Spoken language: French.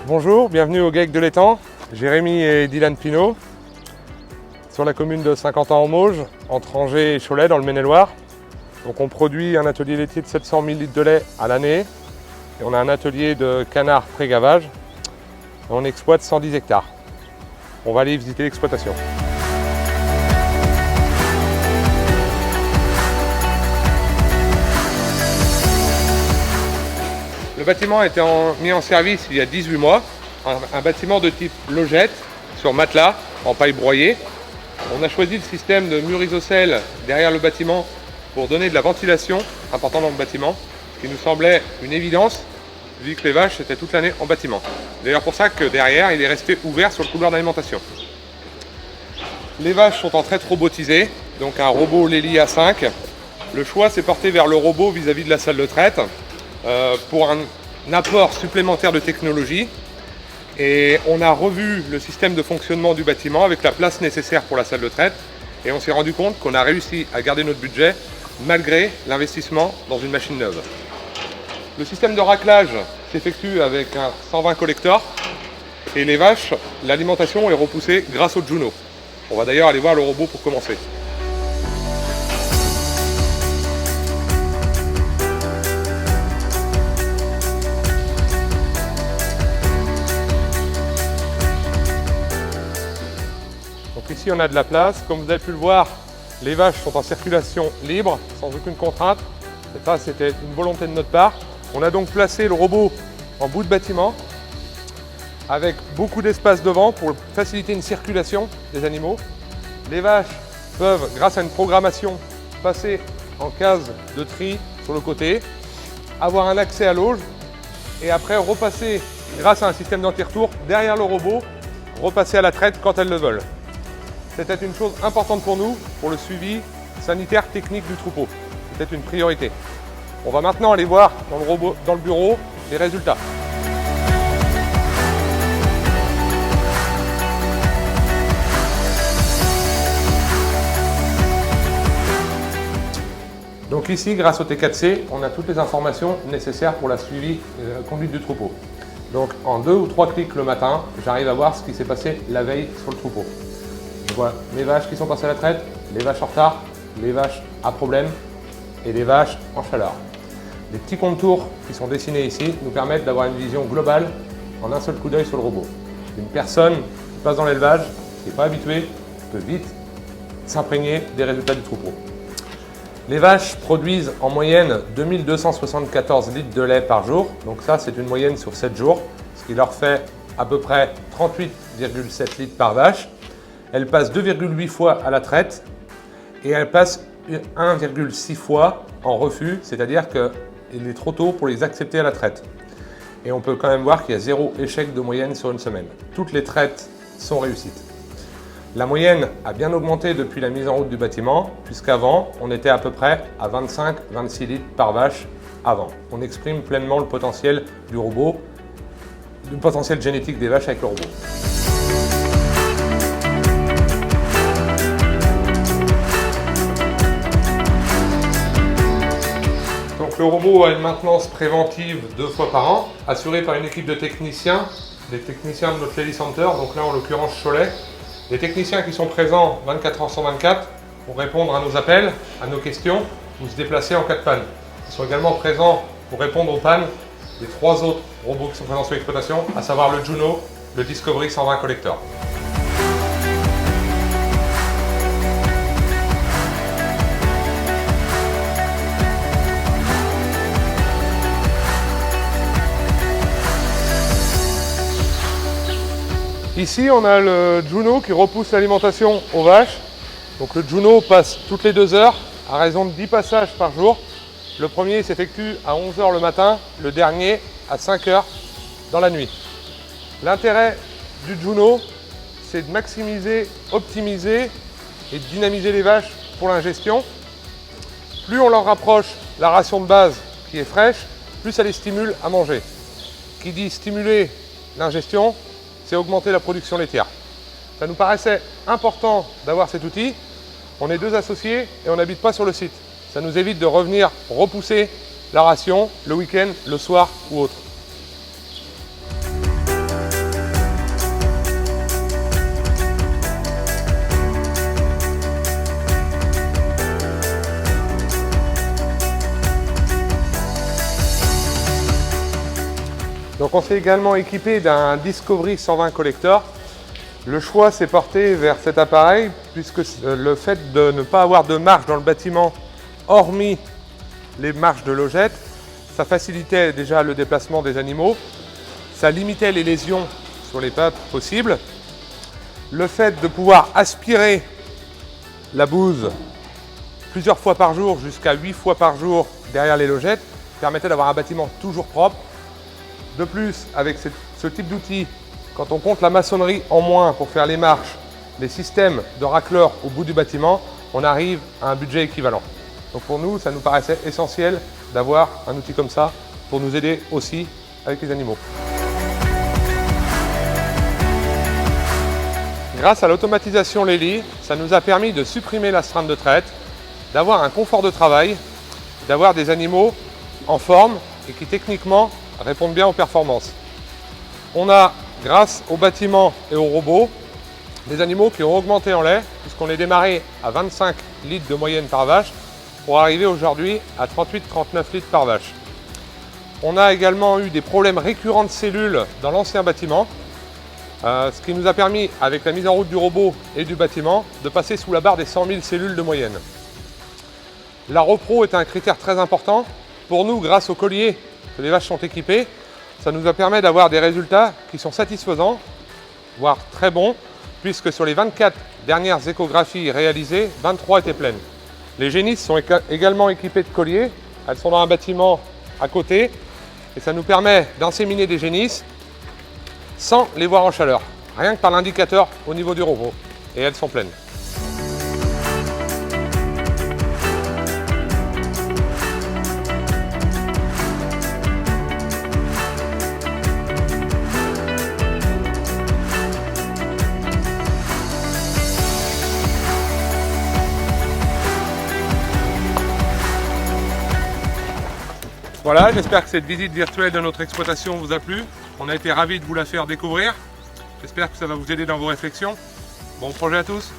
Bonjour, bienvenue au GEC de l'Étang, Jérémy et Dylan Pinault, sur la commune de Saint-Quentin-en-Mauges, entre Angers et Cholet dans le Maine-et-Loire. Donc on produit un atelier laitier de 700 000 litres de lait à l'année et on a un atelier de canards pré-gavage. On exploite 110 hectares. On va aller visiter l'exploitation. Le bâtiment a été mis en service il y a 18 mois, un bâtiment de type logette sur matelas en paille broyée. On a choisi le système de murs isocèles derrière le bâtiment pour donner de la ventilation importante dans le bâtiment, ce qui nous semblait une évidence vu que les vaches étaient toute l'année en bâtiment. D'ailleurs pour ça que derrière il est resté ouvert sur le couloir d'alimentation. Les vaches sont en traite robotisée, donc un robot Lely A5. Le choix s'est porté vers le robot vis-à-vis de la salle de traite. Pour un apport supplémentaire de technologie et on a revu le système de fonctionnement du bâtiment avec la place nécessaire pour la salle de traite et on s'est rendu compte qu'on a réussi à garder notre budget malgré l'investissement dans une machine neuve. Le système de raclage s'effectue avec un 120 collector et les vaches, l'alimentation est repoussée grâce au Juno. On va d'ailleurs aller voir le robot pour commencer. Ici on a de la place, comme vous avez pu le voir, les vaches sont en circulation libre, sans aucune contrainte. Et ça c'était une volonté de notre part. On a donc placé le robot en bout de bâtiment, avec beaucoup d'espace devant pour faciliter une circulation des animaux. Les vaches peuvent, grâce à une programmation, passer en case de tri sur le côté, avoir un accès à l'auge et après repasser, grâce à un système d'anti-retour, derrière le robot, repasser à la traite quand elles le veulent. C'était une chose importante pour nous, pour le suivi sanitaire technique du troupeau. C'était une priorité. On va maintenant aller voir dans le bureau les résultats. Donc ici, grâce au T4C, on a toutes les informations nécessaires pour la suivi et la conduite du troupeau. Donc en 2 ou 3 clics le matin, j'arrive à voir ce qui s'est passé la veille sur le troupeau. Je vois les vaches qui sont passées à la traite, les vaches en retard, les vaches à problème et les vaches en chaleur. Les petits contours qui sont dessinés ici nous permettent d'avoir une vision globale en un seul coup d'œil sur le robot. Une personne qui passe dans l'élevage, qui n'est pas habituée, peut vite s'imprégner des résultats du troupeau. Les vaches produisent en moyenne 2274 litres de lait par jour, donc ça c'est une moyenne sur 7 jours, ce qui leur fait à peu près 38,7 litres par vache. Elles passent 2,8 fois à la traite et elles passent 1,6 fois en refus, c'est-à-dire qu'il est trop tôt pour les accepter à la traite. Et on peut quand même voir qu'il y a 0 échec de moyenne sur une semaine. Toutes les traites sont réussites. La moyenne a bien augmenté depuis la mise en route du bâtiment, puisqu'avant, on était à peu près à 25-26 litres par vache avant. On exprime pleinement le potentiel du robot, le potentiel génétique des vaches avec le robot. Le robot a une maintenance préventive 2 fois par an, assurée par une équipe de techniciens, des techniciens de notre Lely Center, donc là en l'occurrence Cholet. Des techniciens qui sont présents 24 heures sur 24 pour répondre à nos appels, à nos questions ou se déplacer en cas de panne. Ils sont également présents pour répondre aux pannes des 3 autres robots qui sont présents sur l'exploitation, à savoir le Juno, le Discovery 120 Collector. Ici, on a le Juno qui repousse l'alimentation aux vaches. Donc le Juno passe toutes les 2 heures à raison de 10 passages par jour. Le premier s'effectue à 11 h le matin, le dernier à 5 h dans la nuit. L'intérêt du Juno, c'est de maximiser, optimiser et de dynamiser les vaches pour l'ingestion. Plus on leur rapproche la ration de base qui est fraîche, plus ça les stimule à manger. Qui dit stimuler l'ingestion, c'est augmenter la production laitière. Ça nous paraissait important d'avoir cet outil. On est 2 associés et on n'habite pas sur le site. Ça nous évite de revenir repousser la ration le week-end, le soir ou autre. Donc on s'est également équipé d'un Discovery 120 Collector. Le choix s'est porté vers cet appareil puisque le fait de ne pas avoir de marche dans le bâtiment, hormis les marches de logette, ça facilitait déjà le déplacement des animaux, ça limitait les lésions sur les pattes possibles. Le fait de pouvoir aspirer la bouse plusieurs fois par jour, jusqu'à 8 fois par jour derrière les logettes, permettait d'avoir un bâtiment toujours propre. De plus, avec ce type d'outil, quand on compte la maçonnerie en moins pour faire les marches, les systèmes de racleurs au bout du bâtiment, on arrive à un budget équivalent. Donc pour nous, ça nous paraissait essentiel d'avoir un outil comme ça pour nous aider aussi avec les animaux. Grâce à l'automatisation Lely, ça nous a permis de supprimer l'astreinte de traite, d'avoir un confort de travail, d'avoir des animaux en forme et qui techniquement répondent bien aux performances. On a, grâce au bâtiment et aux robots, des animaux qui ont augmenté en lait, puisqu'on est démarré à 25 litres de moyenne par vache, pour arriver aujourd'hui à 38-39 litres par vache. On a également eu des problèmes récurrents de cellules dans l'ancien bâtiment, ce qui nous a permis, avec la mise en route du robot et du bâtiment, de passer sous la barre des 100 000 cellules de moyenne. La repro est un critère très important. Pour nous, grâce au collier que les vaches sont équipées, ça nous a permis d'avoir des résultats qui sont satisfaisants, voire très bons, puisque sur les 24 dernières échographies réalisées, 23 étaient pleines. Les génisses sont également équipées de colliers, elles sont dans un bâtiment à côté, et ça nous permet d'inséminer des génisses sans les voir en chaleur, rien que par l'indicateur au niveau du robot, et elles sont pleines. Voilà, j'espère que cette visite virtuelle de notre exploitation vous a plu. On a été ravis de vous la faire découvrir. J'espère que ça va vous aider dans vos réflexions. Bon projet à tous!